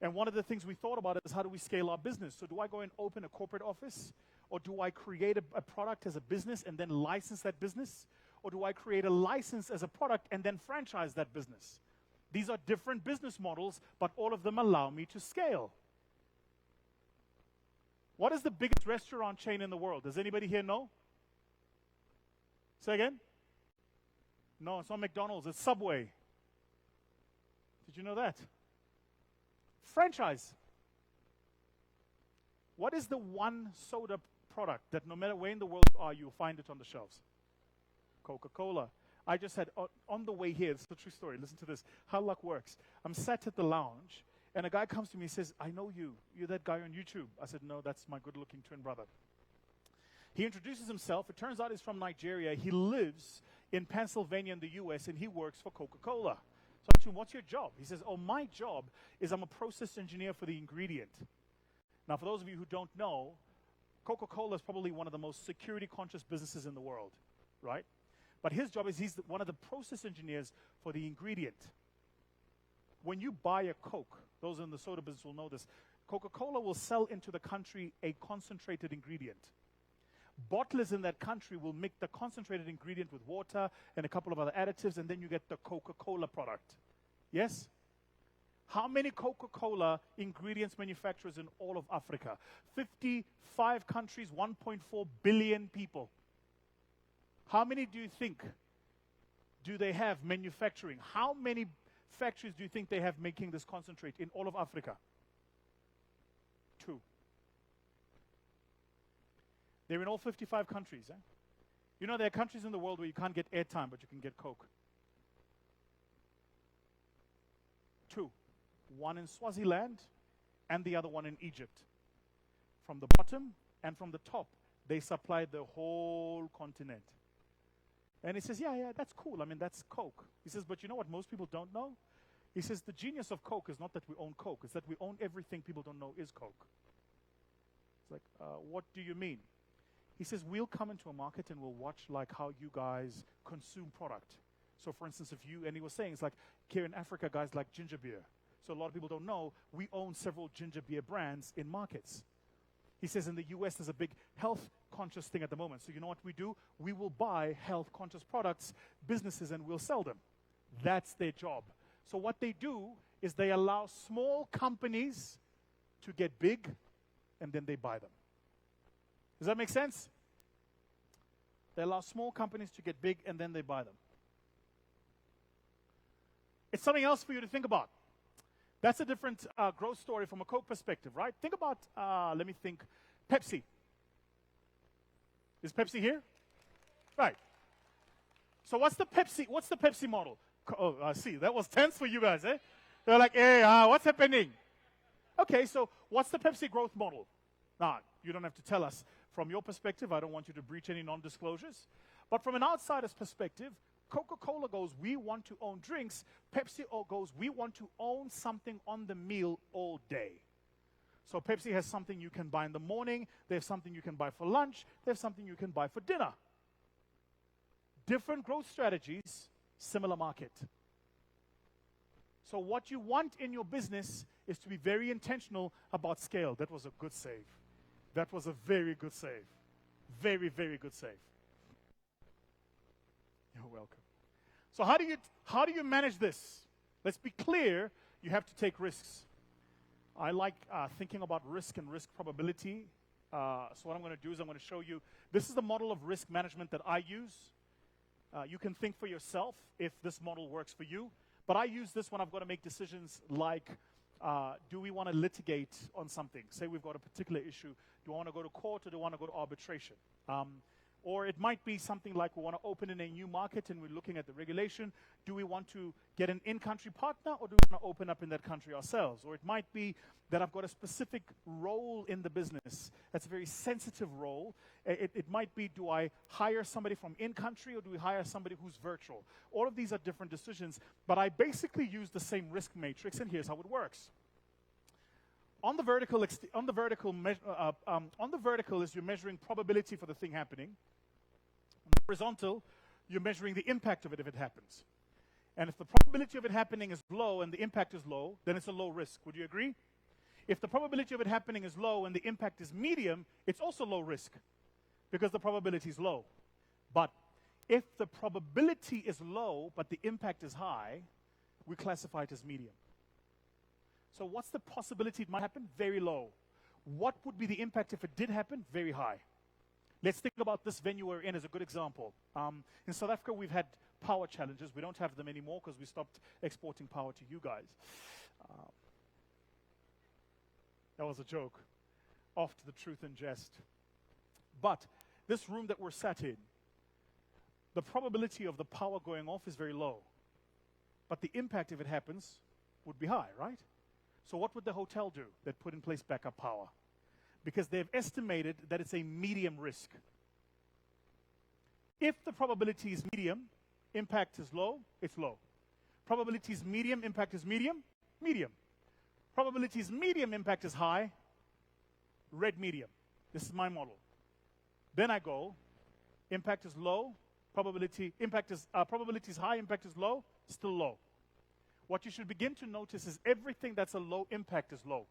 And one of the things we thought about is how do we scale our business? So do I go and open a corporate office? Or do I create a product as a business and then license that business? Or do I create a license as a product and then franchise that business? These are different business models, but all of them allow me to scale. What is the biggest restaurant chain in the world? Does anybody here know? Say again? No, it's not McDonald's, it's Subway. Did you know that? Franchise. What is the one soda product that no matter where in the world you are, you'll find it on the shelves? Coca-Cola. I just had, on the way here, it's a true story, listen to this, how luck works. I'm sat at the lounge, and a guy comes to me and says, I know you. You're that guy on YouTube. I said, no, that's my good-looking twin brother. He introduces himself. It turns out he's from Nigeria. He lives in Pennsylvania in the U.S., and he works for Coca-Cola. So I asked him, what's your job? He says, oh, my job is I'm a process engineer for the ingredient. Now, for those of you who don't know, Coca-Cola is probably one of the most security-conscious businesses in the world, right? But his job is he's one of the process engineers for the ingredient. When you buy a Coke, those in the soda business will know this, Coca-Cola will sell into the country a concentrated ingredient. Bottlers in that country will mix the concentrated ingredient with water and a couple of other additives, and then you get the Coca-Cola product. Yes? How many Coca-Cola ingredients manufacturers in all of Africa? 55 countries, 1.4 billion people. How many do you think do they have manufacturing? How many factories do you think they have making this concentrate in all of Africa? 2. They're in all 55 countries. Eh? You know, there are countries in the world where you can't get airtime, but you can get Coke. 2. One in Swaziland and the other one in Egypt. From the bottom and from the top, they supply the whole continent. And he says, yeah, that's cool. I mean, that's Coke. He says, but you know what most people don't know? He says, the genius of Coke is not that we own Coke. It's that we own everything people don't know is Coke. It's like, what do you mean? He says, we'll come into a market and we'll watch like how you guys consume product. So for instance, if you, and he was saying, it's like here in Africa, guys like ginger beer. So a lot of people don't know, we own several ginger beer brands in markets. He says in the US, there's a big health-conscious thing at the moment. So you know what we do? We will buy health-conscious products, businesses, and we'll sell them. That's their job. So what they do is they allow small companies to get big, and then they buy them. Does that make sense? They allow small companies to get big, and then they buy them. It's something else for you to think about. That's a different growth story from a Coke perspective, right? Think about, let me think, Pepsi. Is Pepsi here? Right. So what's the Pepsi model? Oh, I see. That was tense for you guys, eh? They're like, hey, what's happening? Okay, so what's the Pepsi growth model? Now, you don't have to tell us. From your perspective, I don't want you to breach any non-disclosures. But from an outsider's perspective, Coca-Cola goes, we want to own drinks. Pepsi goes, we want to own something on the meal all day. So Pepsi has something you can buy in the morning. They have something you can buy for lunch. They have something you can buy for dinner. Different growth strategies, similar market. So what you want in your business is to be very intentional about scale. That was a good save. That was a very good save. Very, very good save. You're welcome. So how do you manage this? Let's be clear, you have to take risks. I like thinking about risk and risk probability. So what I'm going to do is I'm going to show you, this is the model of risk management that I use. You can think for yourself if this model works for you. But I use this when I've got to make decisions like, do we want to litigate on something? Say we've got a particular issue. Do I want to go to court or do I want to go to arbitration? Or it might be something like we want to open in a new market and we're looking at the regulation. Do we want to get an in-country partner or do we want to open up in that country ourselves? Or it might be that I've got a specific role in the business. That's a very sensitive role. It might be, do I hire somebody from in-country or do we hire somebody who's virtual? All of these are different decisions, but I basically use the same risk matrix, and here's how it works. On the vertical is you're measuring probability for the thing happening. On the horizontal, you're measuring the impact of it if it happens. And if the probability of it happening is low and the impact is low, then it's a low risk. Would you agree? If the probability of it happening is low and the impact is medium, it's also low risk because the probability is low. But if the probability is low but the impact is high, we classify it as medium. So what's the possibility it might happen? Very low. What would be the impact if it did happen? Very high. Let's think about this venue we're in as a good example. In South Africa, we've had power challenges. We don't have them anymore because we stopped exporting power to you guys. That was a joke. Off to the truth and jest. But this room that we're sat in, the probability of the power going off is very low. But the impact, if it happens, would be high, right? So what would the hotel do that put in place backup power? Because they've estimated that it's a medium risk. If the probability is medium, impact is low, it's low. Probability is medium, impact is medium, medium. Probability is medium, impact is high, red medium. This is my model. Then I go, impact is low, probability is high, impact is low, still low. What you should begin to notice is everything that's a low impact is low.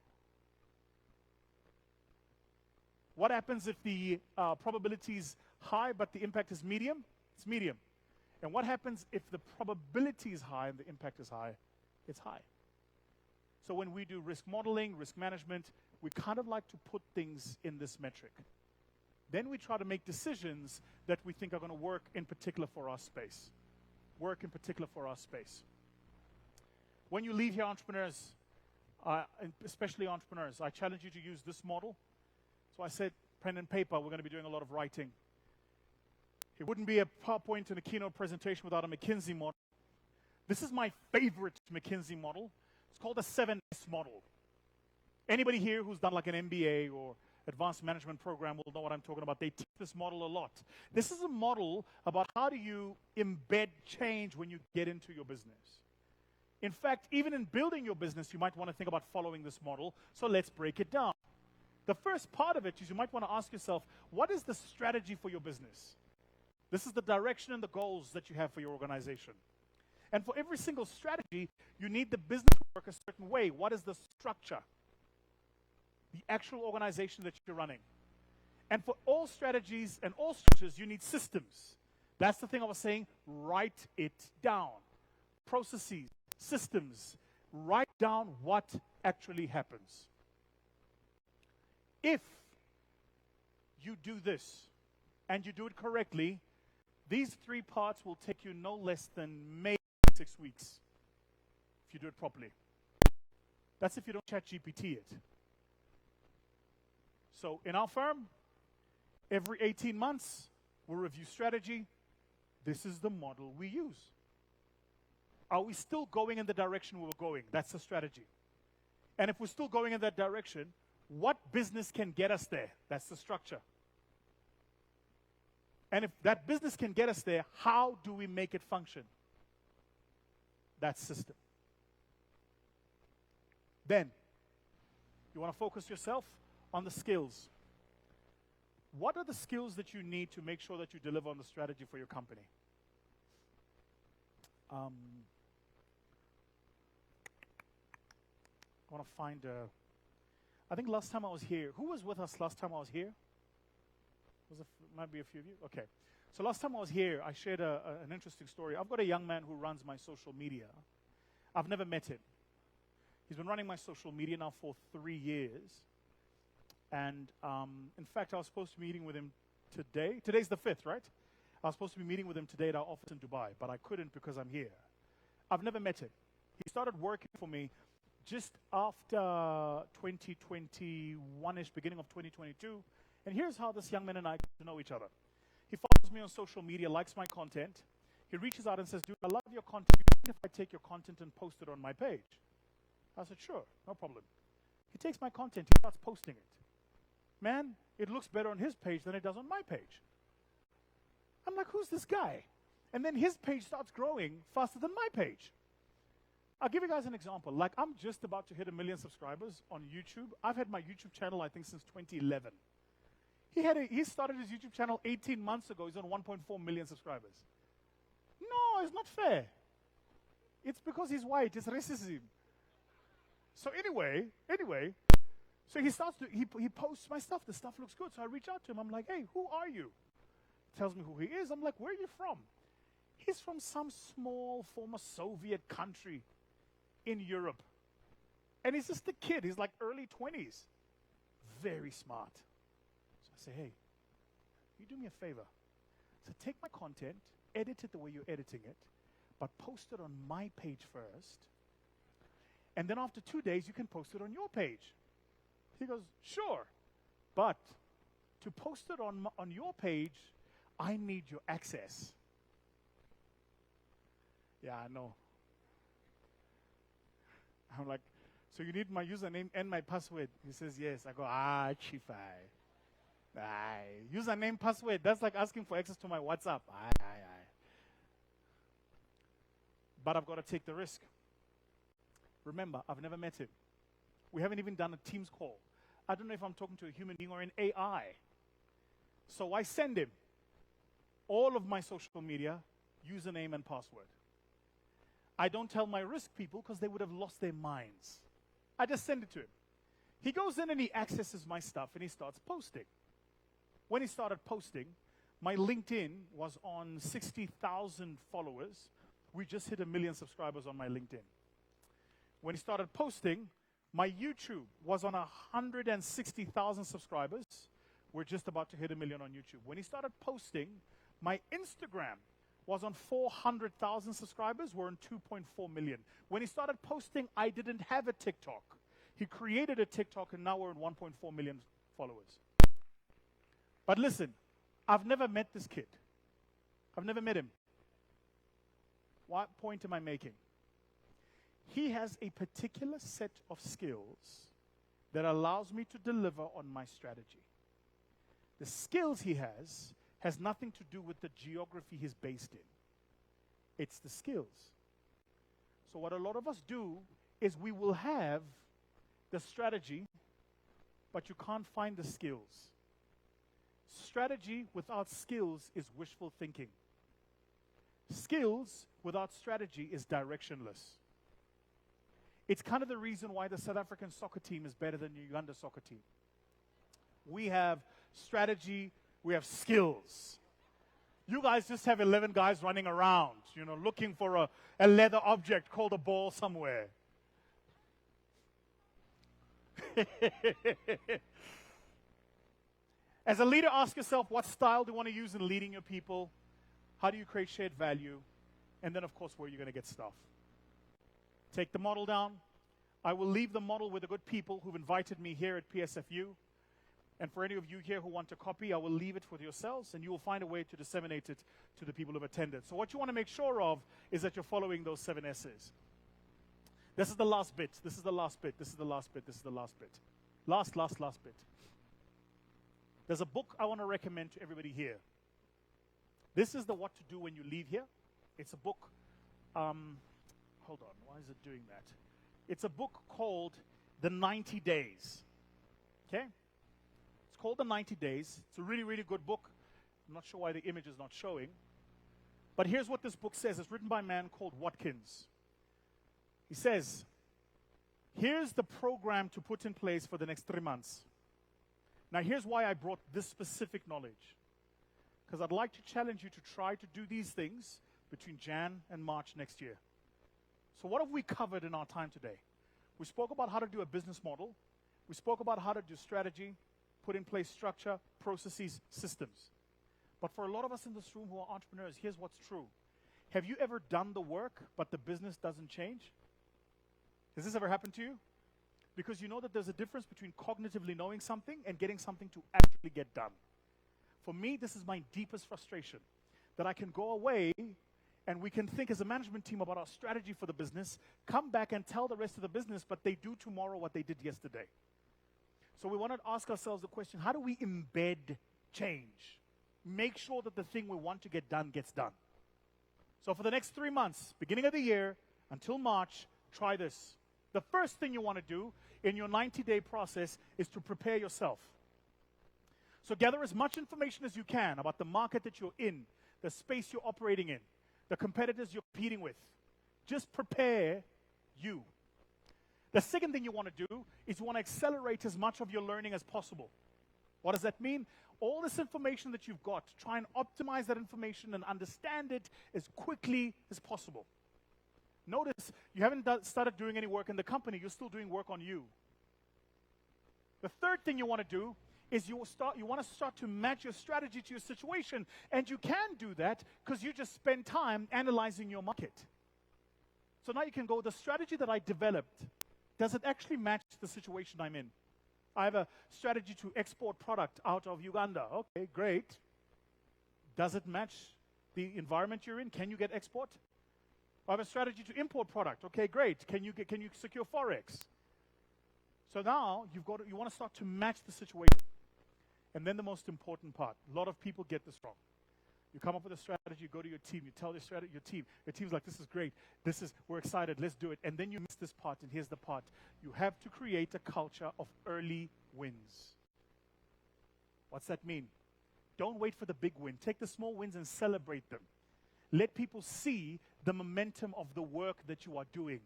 What happens if the probability is high but the impact is medium? It's medium. And what happens if the probability is high and the impact is high? It's high. So when we do risk modeling, risk management, we kind of like to put things in this metric. Then we try to make decisions that we think are going to work in particular for our space. Work in particular for our space. When you leave here, entrepreneurs, especially entrepreneurs, I challenge you to use this model. So I said, pen and paper, we're going to be doing a lot of writing. It wouldn't be a PowerPoint and a keynote presentation without a McKinsey model. This is my favorite McKinsey model. It's called the 7S model. Anybody here who's done like an MBA or advanced management program will know what I'm talking about. They teach this model a lot. This is a model about how do you embed change when you get into your business. In fact, even in building your business, you might want to think about following this model. So let's break it down. The first part of it is you might want to ask yourself, what is the strategy for your business? This is the direction and the goals that you have for your organization. And for every single strategy, you need the business to work a certain way. What is the structure? The actual organization that you're running. And for all strategies and all structures, you need systems. That's the thing I was saying. Write it down. Processes, systems. Write down what actually happens. If you do this and you do it correctly, these 3 parts will take you no less than maybe 6 weeks if you do it properly. That's if you don't ChatGPT it. So in our firm, every 18 months, we'll review strategy. This is the model we use. Are we still going in the direction we were going? That's the strategy. And if we're still going in that direction, what business can get us there? That's the structure. And if that business can get us there, how do we make it function? That's system. Then, you want to focus yourself on the skills. What are the skills that you need to make sure that you deliver on the strategy for your company? I want to find I think last time I was here, who was with us last time I was here? Might be a few of you? Okay. So last time I was here, I shared an interesting story. I've got a young man who runs my social media. I've never met him. He's been running my social media now for 3 years. And in fact, I was supposed to be meeting with him today. Today's the 5th, right? I was supposed to be meeting with him today at our office in Dubai, but I couldn't because I'm here. I've never met him. He started working for me just after 2021-ish, beginning of 2022. And here's how this young man and I get to know each other. He follows me on social media, likes my content. He reaches out and says, dude, I love your content. Do you mind if I take your content and post it on my page? I said, sure, no problem. He takes my content, he starts posting it. Man, it looks better on his page than it does on my page. I'm like, who's this guy? And then his page starts growing faster than my page. I'll give you guys an example. Like, I'm just about to hit 1 million subscribers on YouTube. I've had my YouTube channel, I think, since 2011. He started his YouTube channel 18 months ago. He's on 1.4 million subscribers. No, it's not fair. It's because he's white. It's racism. So anyway, So he posts my stuff. The stuff looks good. So I reach out to him. I'm like, hey, who are you? He tells me who he is. I'm like, where are you from? He's from some small former Soviet country in Europe. And he's just a kid. He's like early 20s. Very smart. So I say, hey, you do me a favor. So take my content, edit it the way you're editing it, but post it on my page first. And then after 2 days, you can post it on your page. He goes, sure. But to post it on your page, I need your access. Yeah, I know. I'm like, so you need my username and my password? He says, yes. I go, Chifai. Aye. Username, password. That's like asking for access to my WhatsApp. Aye. But I've got to take the risk. Remember, I've never met him. We haven't even done a Teams call. I don't know if I'm talking to a human being or an AI. So I send him all of my social media, username and password. I don't tell my risk people because they would have lost their minds. I just send it to him. He goes in and he accesses my stuff and he starts posting. When he started posting, my LinkedIn was on 60,000 followers. We just hit 1 million subscribers on my LinkedIn. When he started posting, my YouTube was on 160,000 subscribers. We're just about to hit 1 million on YouTube. When he started posting, my Instagram was on 400,000 subscribers. We're on 2.4 million. When he started posting, I didn't have a TikTok. He created a TikTok, and now we're on 1.4 million followers. But listen, I've never met this kid. I've never met him. What point am I making? He has a particular set of skills that allows me to deliver on my strategy. The skills he has nothing to do with the geography he's based in. It's the skills. So what a lot of us do is we will have the strategy, but you can't find the skills. Strategy without skills is wishful thinking. Skills without strategy is directionless. It's kind of the reason why the South African soccer team is better than the Uganda soccer team. We have strategy, we have skills. You guys just have 11 guys running around, looking for a leather object called a ball somewhere. As a leader, ask yourself, what style do you want to use in leading your people? How do you create shared value? And then, of course, where you're going to get stuff. Take the model down. I will leave the model with the good people who've invited me here at PSFU. And for any of you here who want a copy, I will leave it for yourselves, and you will find a way to disseminate it to the people who've attended. So what you want to make sure of is that you're following those 7 S's. This is the last bit. This is the last bit. This is the last bit. This is the last bit. Last bit. There's a book I want to recommend to everybody here. This is the what to do when you leave here. It's a book. Hold on. Why is it doing that? It's a book called The 90 Days. Okay? It's called The 90 Days. It's a really, really good book. I'm not sure why the image is not showing. But here's what this book says. It's written by a man called Watkins. He says, here's the program to put in place for the next 3 months. Now, here's why I brought this specific knowledge. Because I'd like to challenge you to try to do these things between Jan and March next year. So what have we covered in our time today? We spoke about how to do a business model. We spoke about how to do strategy, put in place structure, processes, systems. But for a lot of us in this room who are entrepreneurs, here's what's true. Have you ever done the work, but the business doesn't change? Has this ever happened to you? Because you know that there's a difference between cognitively knowing something and getting something to actually get done. For me, this is my deepest frustration, that I can go away and we can think as a management team about our strategy for the business, come back and tell the rest of the business, but they do tomorrow what they did yesterday. So we want to ask ourselves the question, how do we embed change? Make sure that the thing we want to get done gets done. So for the next 3 months, beginning of the year until March, try this. The first thing you want to do in your 90-day process is to prepare yourself. So gather as much information as you can about the market that you're in, the space you're operating in, the competitors you're competing with. Just prepare you. The second thing you want to do is you want to accelerate as much of your learning as possible. What does that mean? All this information that you've got, try and optimize that information and understand it as quickly as possible. Notice, you haven't started doing any work in the company, you're still doing work on you. The third thing you want to do is you want to start to match your strategy to your situation. And you can do that because you just spend time analyzing your market. So now you can go, the strategy that I developed, does it actually match the situation I'm in? I have a strategy to export product out of Uganda. Okay, great. Does it match the environment you're in? Can you get export? I have a strategy to import product. Okay, great. Can you secure Forex? So now you want to start to match the situation. And then the most important part, a lot of people get this wrong. You come up with a strategy, you go to your team, you tell your team's like, this is great, we're excited, let's do it. And then you miss this part, and here's the part. You have to create a culture of early wins. What's that mean? Don't wait for the big win. Take the small wins and celebrate them. Let people see the momentum of the work that you are doing.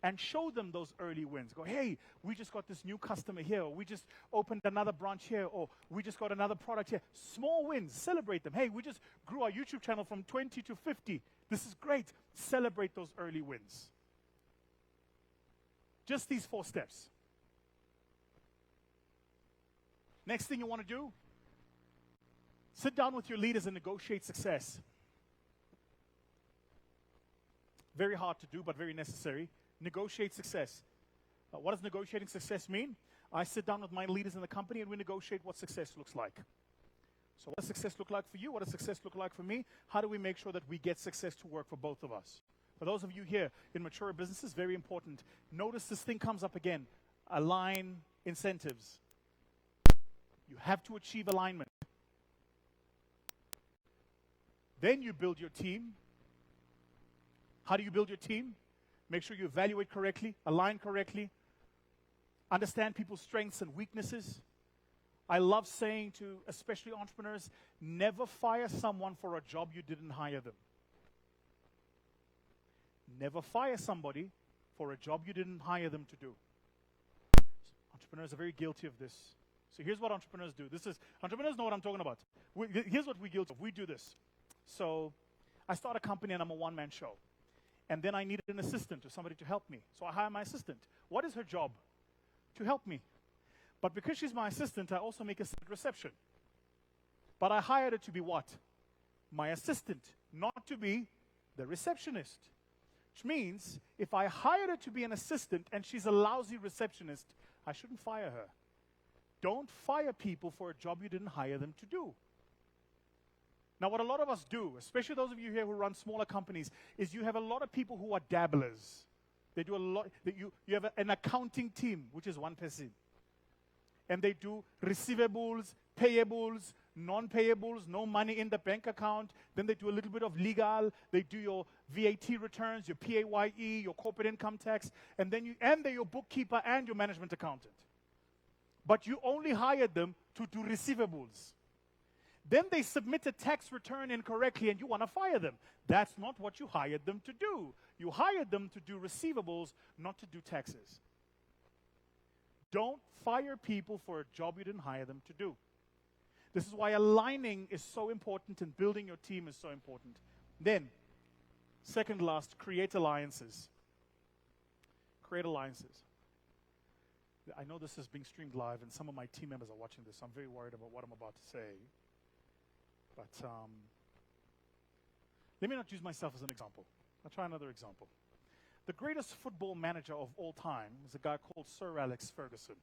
And show them those early wins. Go, hey, we just got this new customer here, or we just opened another branch here, or we just got another product here. Small wins, celebrate them. Hey, we just grew our YouTube channel from 20 to 50. This is great. Celebrate those early wins. Just these 4 steps. Next thing you want to do, sit down with your leaders and negotiate success. Very hard to do, but very necessary. Negotiate success. What does negotiating success mean? I sit down with my leaders in the company and we negotiate what success looks like. So what does success look like for you? What does success look like for me? How do we make sure that we get success to work for both of us? For those of you here in mature businesses, very important. Notice this thing comes up again. Align incentives. You have to achieve alignment. Then you build your team. How do you build your team? Make sure you evaluate correctly, align correctly, understand people's strengths and weaknesses. I love saying to especially entrepreneurs, never fire someone for a job you didn't hire them. Never fire somebody for a job you didn't hire them to do. Entrepreneurs are very guilty of this. So here's what entrepreneurs do. Entrepreneurs know what I'm talking about. Here's what we're guilty of. We do this. So I start a company and I'm a one-man show. And then I needed an assistant or somebody to help me. So I hire my assistant. What is her job? To help me. But because she's my assistant, I also make a reception. But I hired her to be what? My assistant, not to be the receptionist. Which means, if I hired her to be an assistant and she's a lousy receptionist, I shouldn't fire her. Don't fire people for a job you didn't hire them to do. Now, what a lot of us do, especially those of you here who run smaller companies, is you have a lot of people who are dabblers. They do a lot. You have an accounting team, which is one person. And they do receivables, payables, non-payables, no money in the bank account. Then they do a little bit of legal. They do your VAT returns, your PAYE, your corporate income tax, and they're your bookkeeper and your management accountant. But you only hired them to do receivables. Then they submit a tax return incorrectly and you want to fire them. That's not what you hired them to do. You hired them to do receivables, not to do taxes. Don't fire people for a job you didn't hire them to do. This is why aligning is so important and building your team is so important. Then, second last, create alliances. Create alliances. I know this is being streamed live and some of my team members are watching this, so I'm very worried about what I'm about to say. But let me not use myself as an example. I'll try another example. The greatest football manager of all time is a guy called Sir Alex Ferguson.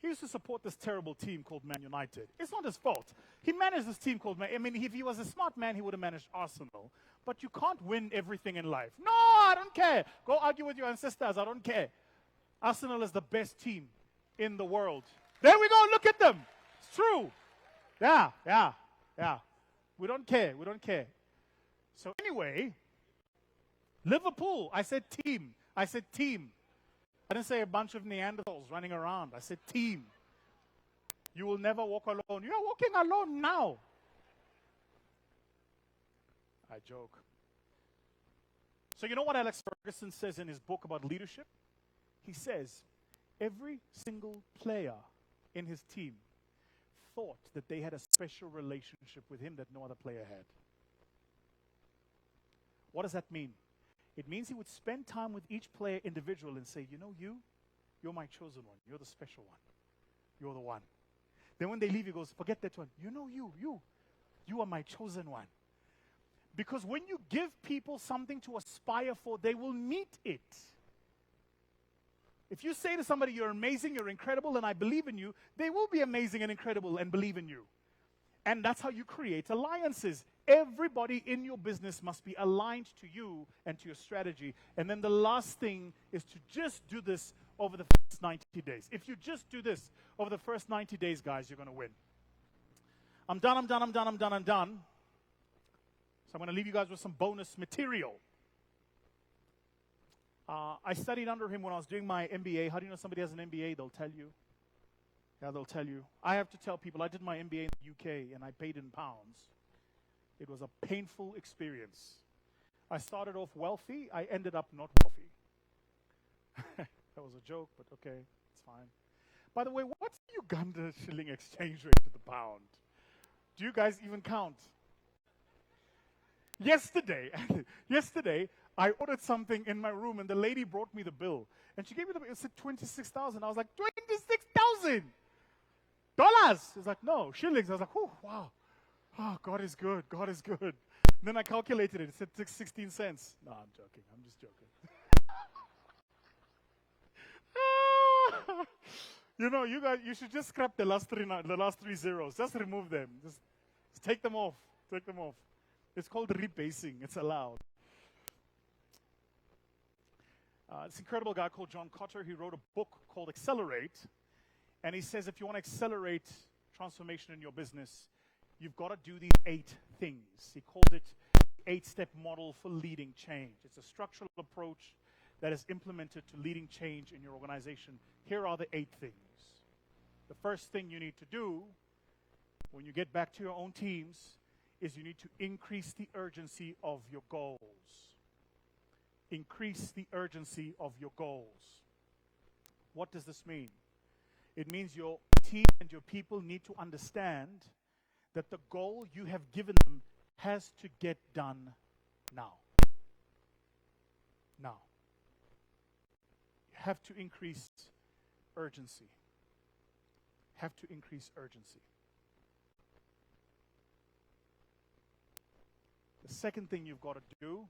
He used to support this terrible team called Man United. It's not his fault. He managed this team called Man. I mean, if he was a smart man, he would have managed Arsenal. But you can't win everything in life. No, I don't care. Go argue with your ancestors. I don't care. Arsenal is the best team in the world. There we go. Look at them. It's true. Yeah. We don't care. So anyway, Liverpool. I said team. I didn't say a bunch of Neanderthals running around. I said team. You will never walk alone. You are walking alone now. I joke. So you know what Alex Ferguson says in his book about leadership? He says, every single player in his team thought that they had a special relationship with him that no other player had. What does that mean? It means he would spend time with each player individual and say, you know, you're my chosen one. You're the special one. You're the one. Then when they leave, he goes, forget that one. You know, you are my chosen one. Because when you give people something to aspire for, they will meet it. If you say to somebody, you're amazing, you're incredible, and I believe in you, they will be amazing and incredible and believe in you. And that's how you create alliances. Everybody in your business must be aligned to you and to your strategy. And then the last thing is to just do this over the first 90 days. If you just do this over the first 90 days, guys, you're going to win. I'm done. So I'm going to leave you guys with some bonus material. I studied under him when I was doing my MBA. How do you know somebody has an MBA? They'll tell you. Yeah, they'll tell you. I have to tell people, I did my MBA in the UK, and I paid in pounds. It was a painful experience. I started off wealthy. I ended up not wealthy. That was a joke, but okay, it's fine. By the way, what's the Uganda shilling exchange rate to the pound? Do you guys even count? Yesterday, I ordered something in my room, and the lady brought me the bill. And she gave me the bill. It said 26,000. I was like, 26,000 dollars. It's like, no, shillings. I was like, oh, wow. Oh, God is good. God is good. And then I calculated it. It said 16 cents. No, I'm joking. I'm just joking. You know, you should just scrap the last three zeros. Just remove them. Just take them off. Take them off. It's called rebasing. It's allowed. This incredible guy called John Cotter, he wrote a book called Accelerate. And he says if you want to accelerate transformation in your business, you've got to do these 8 things. He called it the 8-step model for leading change. It's a structural approach that is implemented to leading change in your organization. Here are the 8 things. The first thing you need to do when you get back to your own teams is you need to increase the urgency of your goals. Increase the urgency of your goals. What does this mean? It means your team and your people need to understand that the goal you have given them has to get done now. Now. You have to increase urgency. Have to increase urgency. The second thing you've got to do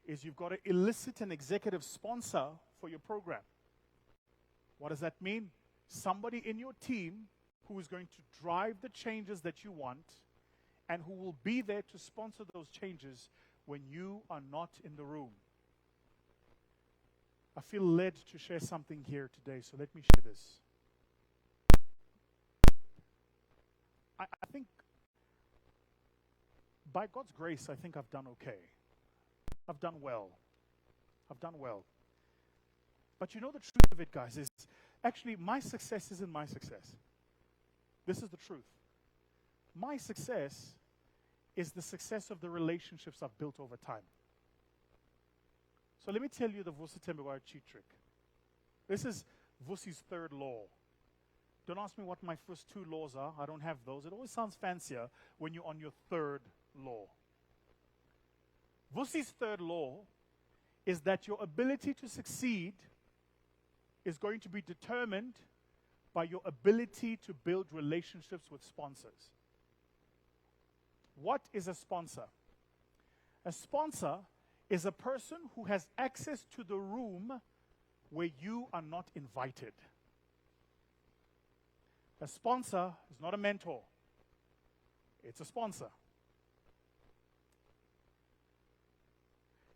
is you've got to elicit an executive sponsor for your program. What does that mean? Somebody in your team who is going to drive the changes that you want and who will be there to sponsor those changes when you are not in the room. I feel led to share something here today, so let me share this. I think, by God's grace, I think I've done okay. I've done well. I've done well. But you know the truth of it, guys, is actually my success isn't my success. This is the truth. My success is the success of the relationships I've built over time. So let me tell you the Vusi Thembekwayo cheat trick. This is Vusi's 3rd law. Don't ask me what my first 2 laws are. I don't have those. It always sounds fancier when you're on your 3rd law. Vusi's 3rd law is that your ability to succeed is going to be determined by your ability to build relationships with sponsors. What is a sponsor? A sponsor is a person who has access to the room where you are not invited. A sponsor is not a mentor. It's a sponsor.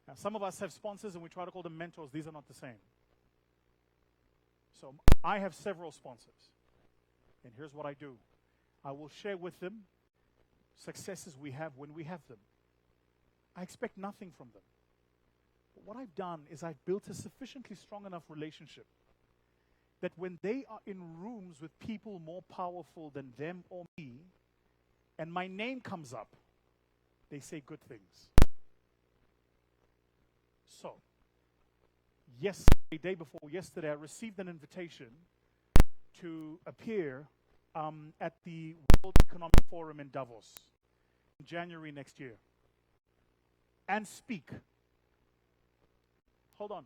Now, some of us have sponsors and we try to call them mentors. These are not the same. So I have several sponsors. And here's what I do. I will share with them successes we have when we have them. I expect nothing from them. But what I've done is I've built a sufficiently strong enough relationship that when they are in rooms with people more powerful than them or me, and my name comes up, they say good things. So, yesterday, day before yesterday, I received an invitation to appear at the World Economic Forum in Davos in January next year and speak. Hold on.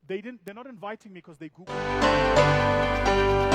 They're not inviting me because they Googled me.